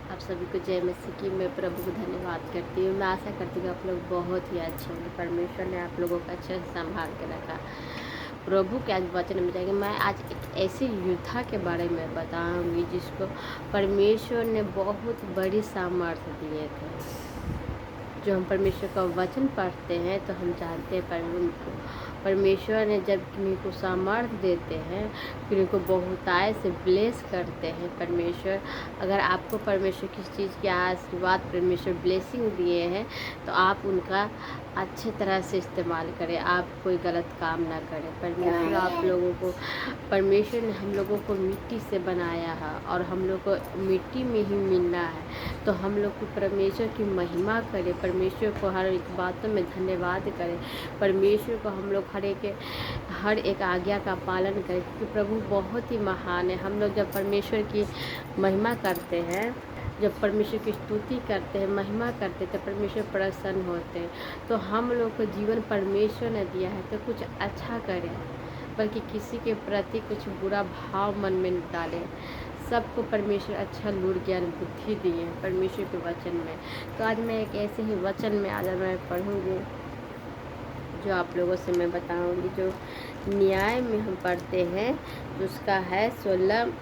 आप सभी को जय मसीह की। मैं प्रभु को धन्यवाद करती हूँ। मैं आशा करती हूँ कि आप लोग बहुत ही अच्छे होंगे। परमेश्वर ने आप लोगों का अच्छे से संभाल के रखा। प्रभु के आज वचन में जाएंगे। मैं आज एक ऐसे योद्धा के बारे में बताऊंगी जिसको परमेश्वर ने बहुत बड़ी सामर्थ्य दिए थे। जो हम परमेश्वर का वचन पढ़ते हैं तो हम जानते हैं परमेश्वर ने जब किन्हीं को सामर्थ्य देते हैं, किन्हीं को बहुतायत से ब्लेस करते हैं। परमेश्वर, अगर आपको परमेश्वर किसी चीज़ की आशीर्वाद, परमेश्वर ब्लेसिंग दिए हैं, तो आप उनका अच्छे तरह से इस्तेमाल करें। आप कोई गलत काम ना करें। परमेश्वर आप लोगों को, परमेश्वर ने हम लोगों को मिट्टी से बनाया है और हम लोग को मिट्टी में ही मिलना है। तो हम लोग को परमेश्वर की महिमा करें, परमेश्वर को हर एक बातों में धन्यवाद करें, परमेश्वर को हम लोग हर एक आज्ञा का पालन करें, क्योंकि प्रभु बहुत ही महान है। हम लोग जब परमेश्वर की महिमा करते हैं, जब परमेश्वर की स्तुति करते हैं, महिमा करते हैं, तो परमेश्वर प्रसन्न होते हैं। तो हम लोग को जीवन परमेश्वर ने दिया है तो कुछ अच्छा करें, बल्कि किसी के प्रति कुछ बुरा भाव मन में न डालें। सबको परमेश्वर अच्छा लूर ज्ञान बुद्धि दिए हैं परमेश्वर के वचन में। तो आज मैं एक ऐसे ही वचन में आज मैं पढ़ूँगी जो आप लोगों से मैं बताऊंगी, जो न्याय में हम पढ़ते हैं, उसका है 16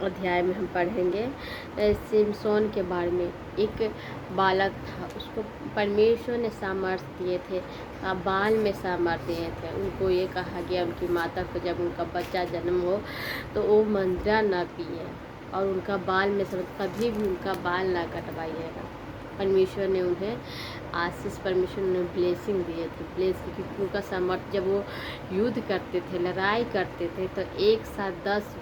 अध्याय में हम पढ़ेंगे। सिमसोन के बारे में। एक बालक था, उसको परमेश्वर ने सामर्थ्य दिए थे, बाल में सामर्थ्य दिए थे। उनको ये कहा गया उनकी माता को, जब उनका बच्चा जन्म हो तो वो मंजरा ना पिए और उनका बाल में कभी भी उनका बाल ना कटवाइएगा। परमेश्वर ने उन्हें आशीष, परमेश्वर ने ब्लेसिंग दिए थे। क्योंकि उनका सामर्थ्य, जब वो युद्ध करते थे, लड़ाई करते थे, तो एक साथ 10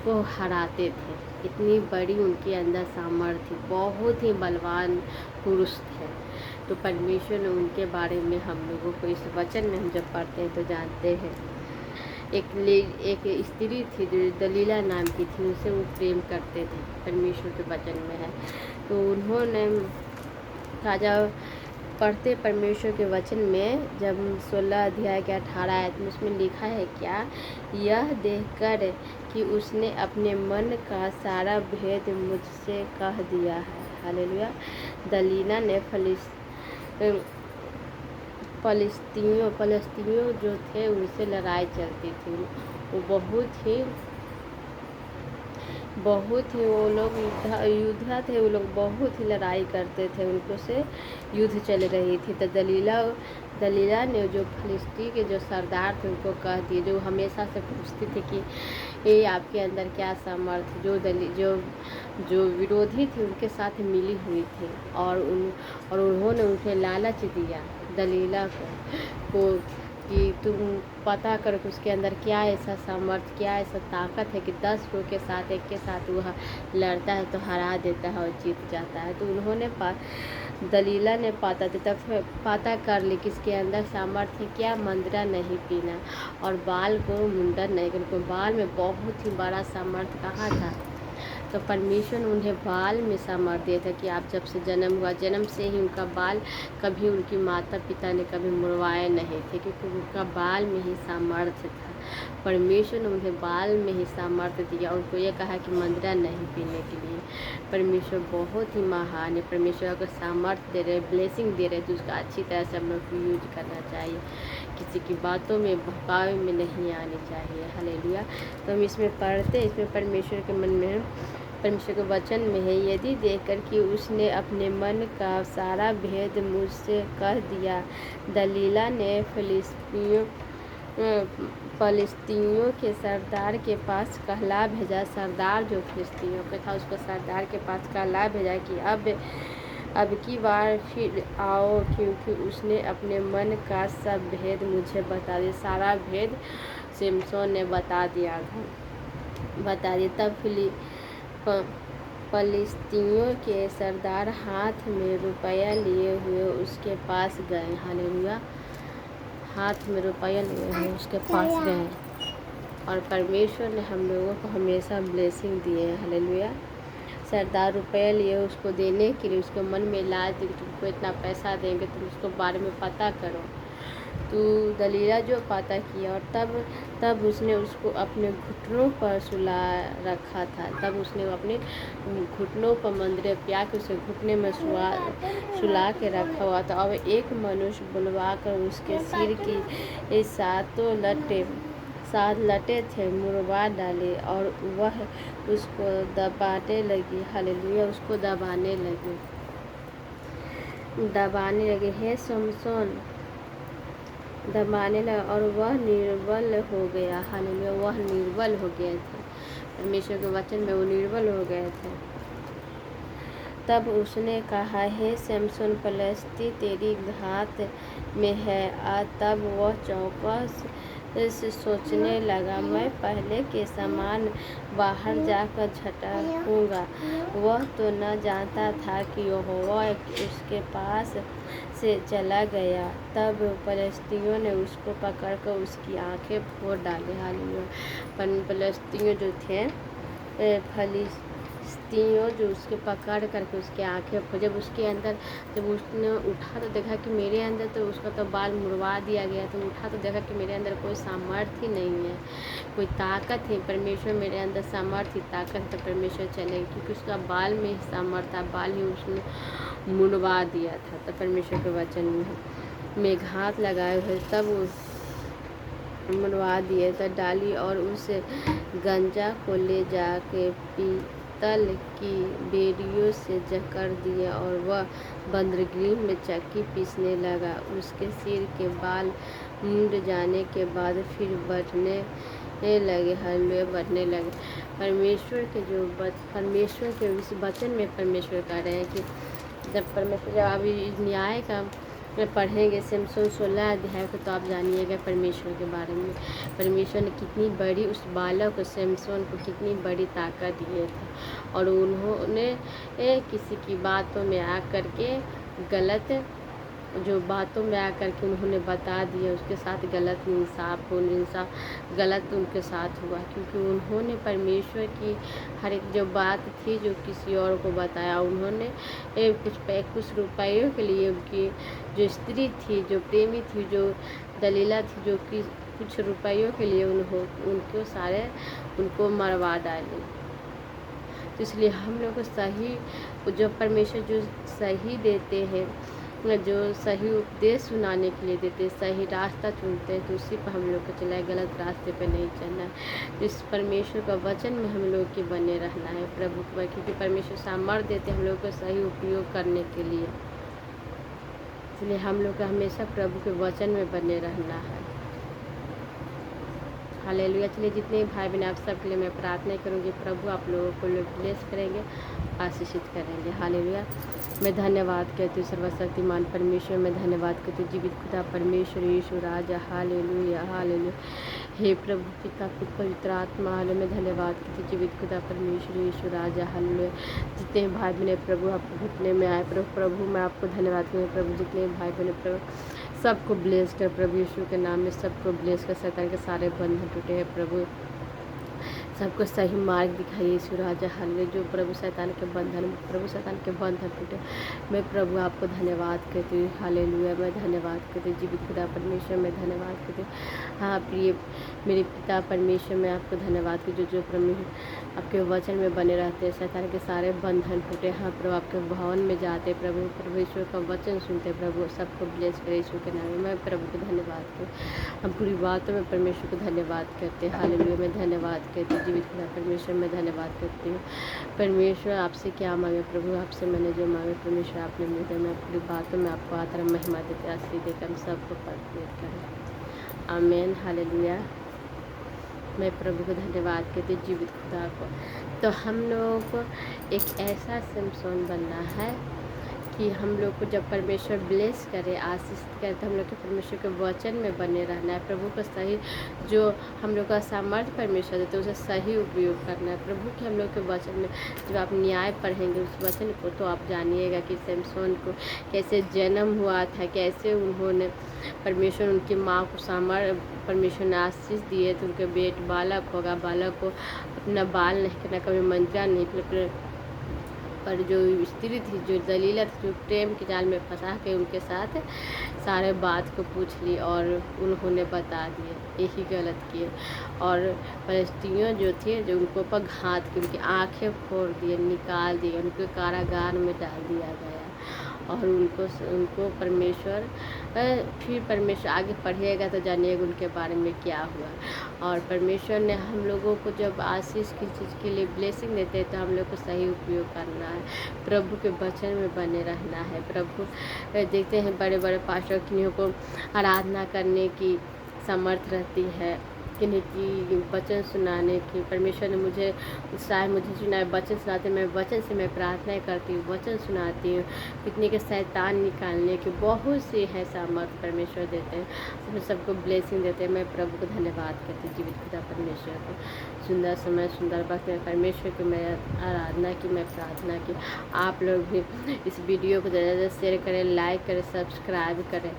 को हराते थे। इतनी बड़ी उनके अंदर सामर्थ्य, एक ही बलवान पुरुष थे। तो परमेश्वर ने उनके बारे में हम लोगों को इस वचन में हम जब पढ़ते हैं तो जानते हैं। एक स्त्री थी जो दलीला नाम की थी, उनसे वो प्रेम करते थे, परमेश्वर के वचन में है। तो उन्होंने राजा पढ़ते परमेश्वर के वचन में, जब 16 अध्याय के 18 आयत में उसमें लिखा है क्या, यह देखकर कि उसने अपने मन का सारा भेद मुझसे कह दिया है। हालेलुया। दलीला ने फलस्तीनियों जो थे उनसे लड़ाई चलती थी। वो बहुत ही वो लोग युद्धा थे। वो लोग बहुत ही लड़ाई करते थे, उनको से युद्ध चल रही थी। तो दलीला ने जो फलिस्ती के जो सरदार थे उनको कह दिए, जो हमेशा से पूछती थी कि ये आपके अंदर क्या सामर्थ्य, जो विरोधी थे उनके साथ मिली हुई थी। और उन्होंने उन्हें लालच दिया दलीला को कि तुम पता करो कि उसके अंदर क्या ऐसा सामर्थ्य, क्या ऐसा ताकत है कि 10 लोग के साथ, एक के साथ वह लड़ता है तो हरा देता है और जीत जाता है। तो उन्होंने दलीला ने पता कर ली कि इसके अंदर सामर्थ्य क्या, मंदरा नहीं पीना और बाल को मुंडन नहीं करना। बाल में बहुत ही बड़ा सामर्थ्य कहाँ था, तो परमेश्वर ने उन्हें बाल में सामर्थ्य दिया था कि आप जब से जन्म हुआ, जन्म से ही उनका बाल कभी उनकी माता पिता ने कभी मुड़वाए नहीं थे, क्योंकि उनका बाल में ही सामर्थ्य था। परमेश्वर ने उन्हें बाल में ही सामर्थ्य दिया। उनको ये कहा कि मंदरा नहीं पीने के लिए। परमेश्वर बहुत ही महान है। परमेश्वर अगर सामर्थ्य दे रहे, ब्लेसिंग दे रहे, तो उसका अच्छी तरह से हम लोग को यूज करना चाहिए। किसी की बातों में, बहकावे में नहीं आनी चाहिए। हालेलुया। तो हम इसमें पढ़ते, इसमें परमेश्वर के मन में, परमेश्वर के वचन में है, यदि देखकर कि उसने अपने मन का सारा भेद मुझसे कह दिया। दलीला ने फलिस्तीनियों के सरदार के पास कहला भेजा। सरदार जो फिलिस्तीनियों का था, उसको सरदार के पास कहला भेजा कि अब की बार फिर आओ, क्योंकि उसने अपने मन का सब भेद मुझे बता दिया। सारा भेद सिमसोन ने बता दिया। तब फलिस्तीनियों के सरदार हाथ में रुपया लिए हुए उसके पास गए। हालेलुया। हाथ में रुपया लिए हुए उसके पास गए, और परमेश्वर ने हम लोगों को हमेशा ब्लेसिंग दिए है। हालेलुया। सरदार रुपया लिए उसको देने के लिए, उसको मन में लालच कि तुमको इतना पैसा देंगे, तुम उसको बारे में पता करो। तू दलीला जो पाता किया, और तब तब उसने उसको अपने घुटनों पर सुला रखा था। तब उसने अपने घुटनों पर मंदिर प्या के उसे घुटने में सुला के रखा हुआ था। और एक मनुष्य बुलवा कर उसके सिर की सात लटे थे मुड़वा डाले, और वह उसको दबाने लगी। हालेलुया। उसको दबाने लगे। हे समसोन, दबाने लगा, और वह निर्बल हो गया। हालेलुया। वह निर्बल हो गए थे, परमेश्वर के वचन में वो निर्बल हो गए थे। तब उसने कहा, हे सैमसन, पलिश्ती तेरी घात में है। तब वह चौकस से सोचने लगा, मैं पहले के समान बाहर जाकर झटकूंगा। वह तो न जानता था कि यहोवा उसके पास से चला गया। तब पलिश्तियों ने उसको पकड़कर उसकी आंखें फोड़ डाली। हालेलुया। पलिश्तियों जो थे, फलिस्तियों जो उसके पकड़ करके उसकी आंखें फोड़, जब उसने उठा तो देखा कि मेरे अंदर तो उसका तो बाल मुड़वा दिया गया। तो उठा तो देखा कि मेरे अंदर कोई सामर्थ्य नहीं है, कोई ताकत है। परमेश्वर मेरे अंदर सामर्थ्य ताकत तो परमेश्वर चलेगी, क्योंकि उसका बाल में ही सामर्थ्य था, बाल ही उसने मुड़वा दिया था। तो परमेश्वर के वचन में घात लगाए हुए तब मुड़वा दिए तो डाली, और उस गंजा को ले जाके पीतल की बेड़ियों से जकड़ दिए, और वह बंदरगृह में चक्की पीसने लगा। उसके सिर के बाल मुंड जाने के बाद फिर बढ़ने लगे। हालेलुया। बढ़ने लगे। परमेश्वर के इस वचन में परमेश्वर कह रहे हैं कि जब अभी न्याय का पढ़ेंगे सिमसोन 16 अध्याय को, तो आप जानिएगा परमेश्वर के बारे में। परमेश्वर ने कितनी बड़ी उस बालक को, सिमसोन को कितनी बड़ी ताकत दिए थे, और उन्होंने किसी की बातों में आकर के उन्होंने बता दिया, उसके साथ गलत उनके साथ हुआ, क्योंकि उन्होंने परमेश्वर की हर एक जो बात थी जो किसी और को बताया। उन्होंने कुछ रुपयों के लिए उनकी जो स्त्री थी, जो प्रेमी थी, जो दलीला थी, जो कि कुछ रुपयों के लिए उनको मरवा डाले। तो इसलिए हम लोग को सही, जो परमेश्वर जो सही देते हैं, जो सही उपदेश सुनाने के लिए देते हैं, सही रास्ता चुनते हैं, तो उसी पर हम लोग को चलना है, गलत रास्ते पे नहीं चलना है। इस परमेश्वर का वचन में हम लोग के बने रहना है प्रभु को, क्योंकि परमेश्वर सामर्थ्य देते हैं हम लोग को सही उपयोग करने के लिए। इसलिए हम लोग को हमेशा प्रभु के वचन में बने रहना है। हालेलुया। चलिए जितने भाई बहन आप सब के लिए मैं प्रार्थना करूँगी, प्रभु आप लोगों को ब्लेस करेंगे, आशीषित करेंगे। हालेलुया। मैं धन्यवाद कहती हूँ सर्वशक्तिमान परमेश्वर, मैं धन्यवाद करती हूँ जीवित खुदा परमेश्वर यीशु राजा। हालेलुया। हालेलुया। हे प्रभु पिता पुत्र पवित्र आत्मा, हालेलुया। मैं धन्यवाद करती हूँ जीवित खुदा परमेश्वर यीशु राजा। हालेलुया। जितने भाई बहन प्रभु आपको घुटने में आए, प्रभु मैं आपको धन्यवाद करूँ। प्रभु जितने भाई बहन प्रभु सबको ब्लेस कर, प्रभु यीशु के नाम में सबको ब्लेस कर। शैतान के सारे बंधन टूटे हैं प्रभु, सबको सही मार्ग दिखाइए यीशु राजा। हालेलुया। जो प्रभु शैतान के बंधन टूटे, मैं प्रभु आपको धन्यवाद करती हूँ। हालेलुया। मैं धन्यवाद करती हूँ जीवित खुदा परमेश्वर, मैं धन्यवाद करती हूँ। हाँ प्रिय मेरे पिता परमेश्वर, मैं आपको धन्यवाद करती हूँ। जो आपके वचन में बने रहते हैं, शैतान के सारे बंधन टूटे। हाँ प्रभु आपके भवन में जाते प्रभु ईश्वर का वचन सुनते प्रभु, सबको ब्लेस करे यीशु के नाम में। मैं प्रभु को धन्यवाद करती, हम पूरी बातों में परमेश्वर को धन्यवाद करते हैं। हालेलुया। मैं धन्यवाद करती हूँ जीवित खुदा परमेश्वर, मैं धन्यवाद करती हूँ। परमेश्वर आपसे क्या मांगे प्रभु, आपसे मैंने जो मांगे परमेश्वर आपने मुझे दिया। मैं पूरी बातों में आपको आदर महिमा देते, आशीष देकर हम सबको परमेश्वर करें। आमीन। हालेलुया। मैं प्रभु को धन्यवाद करती हूँ जीवित खुदा को। तो हम लोगों को एक ऐसा सिमसोन बनना है कि हम लोग को जब परमेश्वर ब्लेस करे, आशीष करे, तो हम लोग के परमेश्वर के वचन में बने रहना है। प्रभु का सही जो हम लोग का सामर्थ्य परमेश्वर देते उसे सही उपयोग करना है। प्रभु के हम लोग के वचन में जब आप न्याय पढ़ेंगे उस वचन को, तो आप जानिएगा कि सिमसोन को कैसे जन्म हुआ था, कैसे उन्होंने परमेश्वर उनकी माँ को परमेश्वर ने आशीष दिए, तो उनके बालक होगा, बालक को अपना बाल नहीं करना, कभी मंत्रा नहीं पर जो स्त्री थी, जो दलीला थी, जो प्रेम के जाल में फंसा के उनके साथ सारे बात को पूछ ली और उन्होंने बता दिए, यही गलत किए। और फलस्तीनियों जो थे, जो उनको पर घात की, उनकी आंखें फोड़ दिए, निकाल दिए, उनको कारागार में डाल दिया गया। और उनको परमेश्वर फिर परमेश्वर आगे पढ़िएगा तो जानिएगा उनके बारे में क्या हुआ। और परमेश्वर ने हम लोगों को जब आशीष की चीज़ के लिए ब्लेसिंग देते हैं तो हम लोग को सही उपयोग करना है, प्रभु के वचन में बने रहना है। प्रभु देखते हैं बड़े बड़े पास्टर किन्हीं को आराधना करने की समर्थ रहती है, किन्हीं की वचन सुनाने की। परमेश्वर ने मुझे उत्साह मुझे सुनाए, वचन सुनाते, मैं वचन से मैं प्रार्थना करती हूँ, वचन सुनाती हूँ। कितने के शैतान निकालने की बहुत सी है सामर्थ परमेश्वर देते हैं, हम सबको ब्लेसिंग देते हैं। मैं प्रभु को धन्यवाद करती हूँ, जीवित खुदा परमेश्वर को। सुंदर समय सुंदर वक्त में परमेश्वर की मैं आराधना की, मैं प्रार्थना की। आप लोग भी इस वीडियो को ज़्यादा से ज़्यादा शेयर करें, लाइक करें, सब्सक्राइब करें,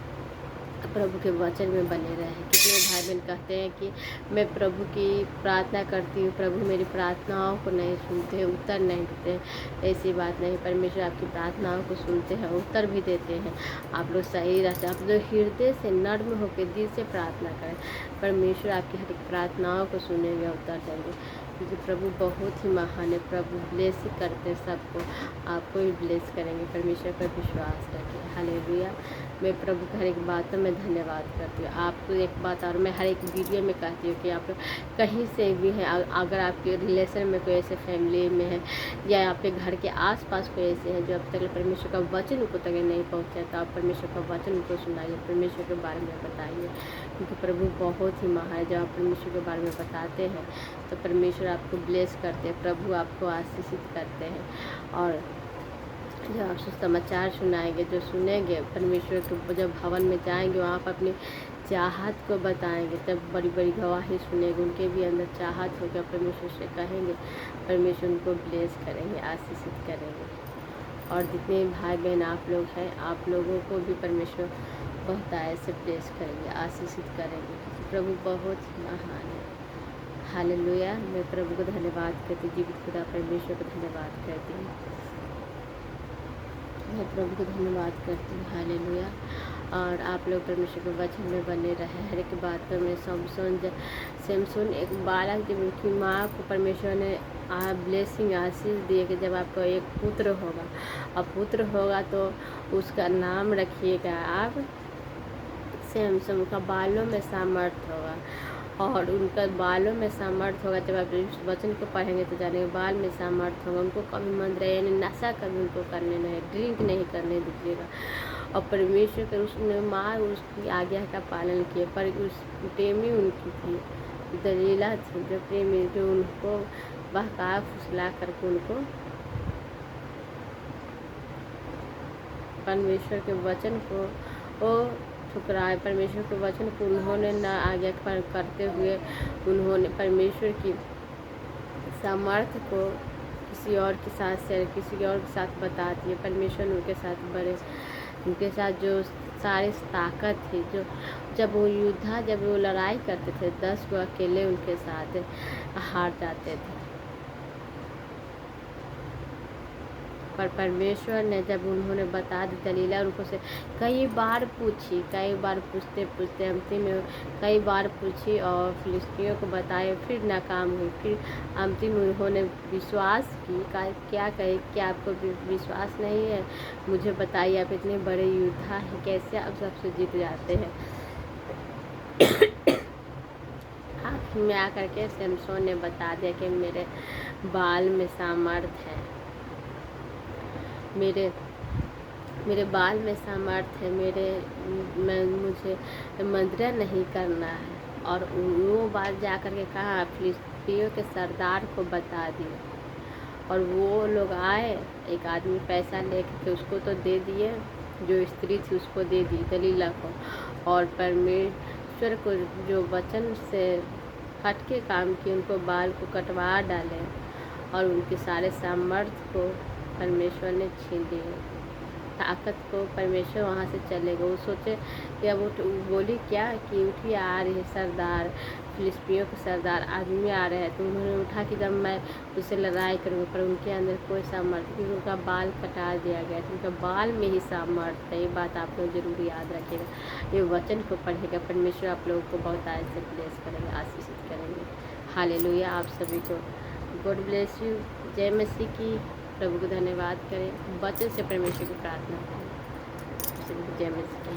प्रभु के वचन में बने रहें। कितने भाई बहन कहते हैं कि मैं प्रभु की प्रार्थना करती हूँ, प्रभु मेरी प्रार्थनाओं को नहीं सुनते, उत्तर नहीं देते। ऐसी बात नहीं, परमेश्वर आपकी प्रार्थनाओं को सुनते हैं, उत्तर भी देते हैं। आप लोग सही रहते, आप लोग हृदय से नर्म होकर दिल से प्रार्थना करें, परमेश्वर आपकी हर एक प्रार्थनाओं को सुनेंगे, उत्तर देंगे, क्योंकि प्रभु बहुत ही महान है। प्रभु ब्लेस करते हैं सबको, आपको भी ब्लेस करेंगे। परमेश्वर पर विश्वास रखिए। हालेलुया। मैं प्रभु की हर एक बातों में धन्यवाद करती हूँ। आपको एक बात और मैं हर एक वीडियो में कहती हूँ कि आप लोग कहीं से भी हैं, अगर आपके रिलेशन में कोई ऐसे फैमिली में है या आपके घर के आसपास कोई ऐसे हैं जो अब तक परमेश्वर का वचन उनको तक नहीं पहुँचा, तो आप परमेश्वर का वचन उनको सुनाइए, परमेश्वर के बारे में बताइए, क्योंकि प्रभु बहुत ही महान है। जब आप परमेश्वर के बारे में बताते हैं तो परमेश्वर आपको ब्लेस करते हैं, प्रभु आपको आशीषित करते हैं। और जब आप समाचार सुनाएंगे, जो सुनेंगे परमेश्वर के, जब भवन में जाएंगे वहाँ पर अपनी चाहत को बताएंगे, तब बड़ी बड़ी गवाही सुनेंगे, उनके भी अंदर चाहत होकर परमेश्वर से कहेंगे, परमेश्वर उनको ब्लेस करेंगे, आशीषित करेंगे। और जितने भाई बहन आप लोग हैं, आप लोगों को भी परमेश्वर बहुत ऐसे ब्लेस करेंगे, आशीषित करेंगे, प्रभु बहुत ही महान है। हालेलुया। मैं प्रभु को धन्यवाद करती हूँ, जीवित खुदा परमेश्वर को धन्यवाद करती हूँ, मैं प्रभु को धन्यवाद करती हूँ। हालेलुया। और आप लोग परमेश्वर के वचन में बने रहे। हर एक बात में सैमसोन एक बालक, जब उनकी माँ को परमेश्वर ने ब्लेसिंग आशीष दिए कि जब आपका एक पुत्र होगा, और पुत्र होगा तो उसका नाम रखिएगा आप सैमसोन, का बालों में सामर्थ होगा। और उनका बालों में सामर्थ होगा। जब आप इस वचन को पढ़ेंगे तो जानेंगे बाल में सामर्थ होगा। उनको कभी मंत्र यानी नशा कभी उनको करने नहीं, ड्रिंक नहीं करने दीजिएगा। और परमेश्वर कर उसने माँ उसकी आज्ञा का पालन किया, पर उस प्रेमी उनकी थी, दलीला थी, जो प्रेमी, जो उनको बहका फुसला करके उनको परमेश्वर के वचन को ठुकराए। परमेश्वर के वचन को उन्होंने न आज्ञा करते हुए उन्होंने परमेश्वर की सामर्थ्य को किसी और के साथ शेयर, किसी और के साथ बता दिए। परमेश्वर उनके साथ जो सारी ताकत थी, जो जब वो लड़ाई करते थे, 10 को अकेले उनके साथ हार जाते थे। पर परमेश्वर ने जब उन्होंने बता दी, दलीला उनको से कई बार पूछते अंतिम में कई बार पूछी और फिलिस्तीनियों को बताए, फिर नाकाम हुई। फिर अंतिम उन्होंने विश्वास की, क्या कहे, क्या आपको विश्वास नहीं है? मुझे बताइए, आप इतने बड़े योद्धा हैं, कैसे आप सबसे जीत जाते हैं? आखिर में आकर के सैमसोन ने बता दिया कि मेरे बाल में सामर्थ है, मेरे बाल में सामर्थ है, मुझे मंत्र नहीं करना है। और वो बात जा कर के कहा, फिलिस्तीनियों के सरदार को बता दी। और वो लोग आए, एक आदमी पैसा लेके उसको तो दे दिए, जो स्त्री थी उसको दे दी, दलीला को। और परमेश्वर को जो वचन से हटके काम किए, उनको बाल को कटवा डाले और उनके सारे सामर्थ्य को परमेश्वर ने छीन लिए। ताकत को परमेश्वर वहाँ से चलेगा। वो सोचे कि अब वो बोली क्या कि उठिए, आ रहे सरदार, फिलिस्तियों के सरदार आदमी आ रहे हैं। तो उन्होंने उठा कि जब मैं उससे लड़ाई करूँगा, पर उनके अंदर कोई सामर्थ्य, क्योंकि उनका बाल कटा दिया गया था। उनका बाल में ही सामर्थ्य है। ये बात आप लोग जरूर याद रखिएगा। ये वचन को पढ़ेगा, परमेश्वर आप लोगों को बहुत आज से ब्लेस करेंगे, आशीषित करेंगे। हालेलुया। आप सभी को गॉड ब्लेस यू। जय मसीह की। प्रभु को धन्यवाद करें। वचन से परमेश्वर की प्रार्थना करें। जय मसीह की।